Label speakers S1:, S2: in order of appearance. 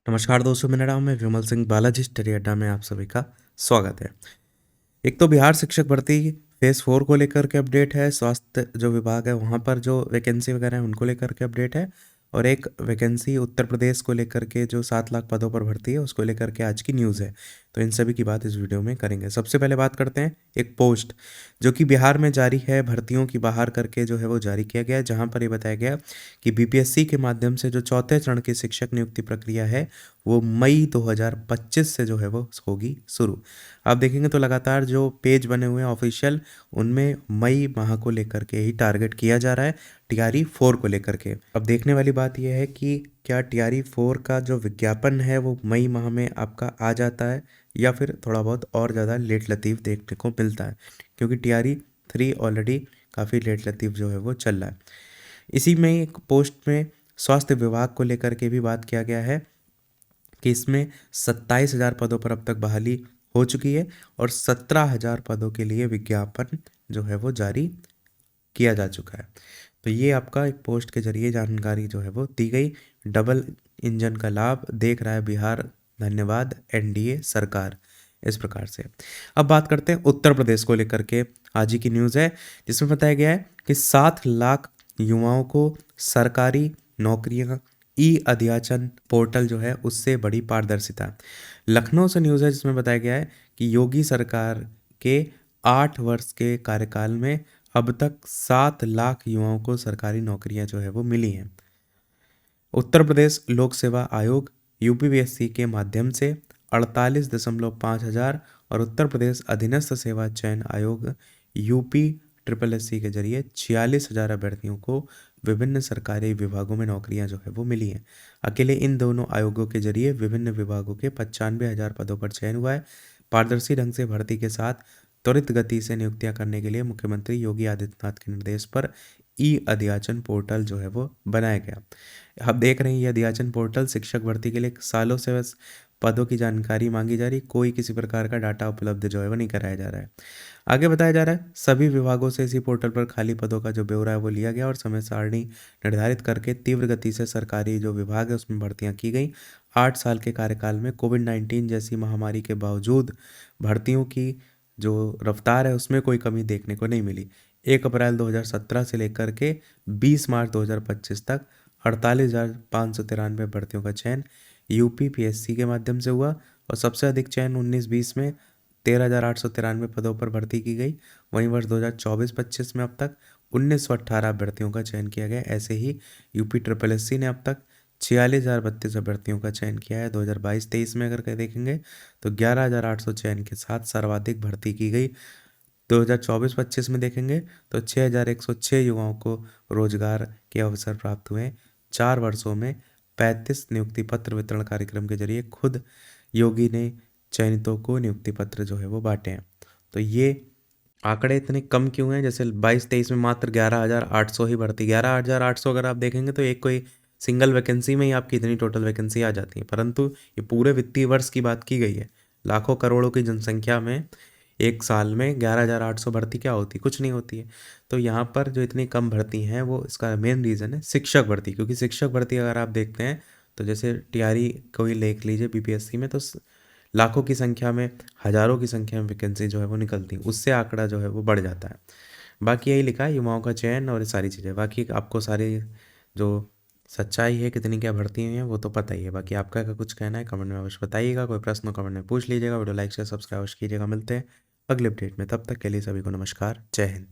S1: नमस्कार दोस्तों, मेरा नाम है विमल सिंह बालाजी स्टडी अड्डा में आप सभी का स्वागत है। एक तो बिहार शिक्षक भर्ती फेज़ 4 को लेकर के अपडेट है। स्वास्थ्य जो विभाग है वहाँ पर जो वैकेंसी वगैरह है उनको लेकर के अपडेट है। और एक वैकेंसी उत्तर प्रदेश को लेकर के जो 7 लाख पदों पर भर्ती है उसको लेकर के आज की न्यूज़ है। तो इन सभी की बात इस वीडियो में करेंगे। सबसे पहले बात करते हैं एक पोस्ट जो कि बिहार में जारी है, भर्तियों की बाहर करके जो है वो जारी किया गया है, जहाँ पर ये बताया गया कि बीपीएससी के माध्यम से जो चौथे चरण की शिक्षक नियुक्ति प्रक्रिया है वो मई 2025 से जो है वो होगी शुरू। आप देखेंगे तो लगातार जो पेज बने हुए हैं ऑफिशियल, उनमें मई माह को लेकर के ही टारगेट किया जा रहा है TRE 4 को लेकर के। अब देखने वाली बात यह है कि क्या TRE 4 का जो विज्ञापन है वो मई माह में आपका आ जाता है या फिर थोड़ा बहुत और ज़्यादा लेट लतीफ़ देखने को मिलता है, क्योंकि TRE 3 ऑलरेडी काफ़ी लेट लतीफ़ जो है वो चल रहा है। इसी में एक पोस्ट में स्वास्थ्य विभाग को लेकर के भी बात किया गया है कि इसमें 27,000 पदों पर अब तक बहाली हो चुकी है और 17,000 पदों के लिए विज्ञापन जो है वो जारी किया जा चुका है। तो ये आपका एक पोस्ट के जरिए जानकारी जो है वो दी गई। डबल इंजन का लाभ देख रहा है बिहार, धन्यवाद NDA सरकार। इस प्रकार से अब बात करते हैं उत्तर प्रदेश को लेकर के। आज ही की न्यूज़ है जिसमें बताया गया है कि 7 लाख युवाओं को सरकारी नौकरियां, अध्याचन पोर्टल जो है उससे बड़ी पारदर्शिता। लखनऊ से न्यूज़ है जिसमें बताया गया है कि योगी सरकार के 8 वर्ष के कार्यकाल में अब तक 7 लाख युवाओं को सरकारी नौकरियां जो है वो मिली हैं। उत्तर प्रदेश लोक सेवा आयोग UPPSC के माध्यम से 48.5 हजार और उत्तर प्रदेश अधीनस्थ सेवा चयन आयोग UPSSC के जरिए 46,000 अभ्यर्थियों को विभिन्न सरकारी विभागों में नौकरियां जो है वो मिली हैं। अकेले इन दोनों आयोगों के जरिए विभिन्न विभागों के 95,000 पदों पर चयन हुआ है। पारदर्शी ढंग से भर्ती के साथ त्वरित गति से नियुक्तियां करने के लिए मुख्यमंत्री योगी आदित्यनाथ के निर्देश पर अध्याचन पोर्टल जो है वो बनाया गया। आप देख रहे हैं ये अध्याचन पोर्टल शिक्षक भर्ती के लिए सालों से बस पदों की जानकारी मांगी जा रही, कोई किसी प्रकार का डाटा उपलब्ध जो है वो नहीं कराया जा रहा है। आगे बताया जा रहा है सभी विभागों से इसी पोर्टल पर खाली पदों का जो ब्यौरा है वो लिया गया और समय सारणी निर्धारित करके तीव्र गति से सरकारी जो विभाग है उसमें भर्तियां की गई। 8 साल के कार्यकाल में कोविड-19 जैसी महामारी के बावजूद भर्तियों की जो रफ्तार है उसमें कोई कमी देखने को नहीं मिली। 1 अप्रैल 2017 से लेकर के 20 मार्च 2025 तक 48,593 भर्तियों का चयन UPPSC के माध्यम से हुआ और सबसे अधिक चयन 19-20 में 13,893 पदों पर भर्ती की गई। वहीं वर्ष 2024-25 में अब तक 1,918 अभ्यर्थियों का चयन किया गया। ऐसे ही UPSSC ने अब तक 46,032 अभ्यर्थियों का चयन किया है। 2022-23 में अगर देखेंगे तो 11,800 चयन के साथ सर्वाधिक भर्ती की गई। 2024-25 में देखेंगे तो 6,106 युवाओं को रोजगार के अवसर प्राप्त हुए। 4 वर्षों में 35 नियुक्ति पत्र वितरण कार्यक्रम के जरिए खुद योगी ने चयनितों को नियुक्ति पत्र जो है वो बांटे हैं। तो ये आंकड़े इतने कम क्यों हैं? जैसे 22-23 में मात्र 11,800 ही भर्ती, 11,800 अगर आप देखेंगे तो एक कोई सिंगल वैकेंसी में ही आपकी इतनी टोटल वैकेंसी आ जाती है, परंतु ये पूरे वित्तीय वर्ष की बात की गई है। लाखों करोड़ों की जनसंख्या में एक साल में 11,800 भर्ती क्या होती? कुछ नहीं होती है। तो यहाँ पर जो इतनी कम भर्ती हैं वो इसका मेन रीज़न है शिक्षक भर्ती, क्योंकि शिक्षक भर्ती अगर आप देखते हैं तो जैसे TRE को ही देख लीजिए BPSC में, तो लाखों की संख्या में, हज़ारों की संख्या में वैकेंसी जो है वो निकलती है, उससे आंकड़ा जो है वो बढ़ जाता है। बाकी यही लिखा है युवाओं का चयन और ये सारी चीज़ें। बाकी आपको सारी जो सच्चाई है कितनी क्या भर्ती हुई है वो तो पता ही है। बाकी आपका क्या कुछ कहना है कमेंट में अवश्य बताइएगा। कोई प्रश्न कमेंट में पूछ लीजिएगा। वीडियो लाइक शेयर सब्सक्राइब कीजिएगा। मिलते हैं अगले अपडेट में, तब तक के लिए सभी को नमस्कार, जय हिंद।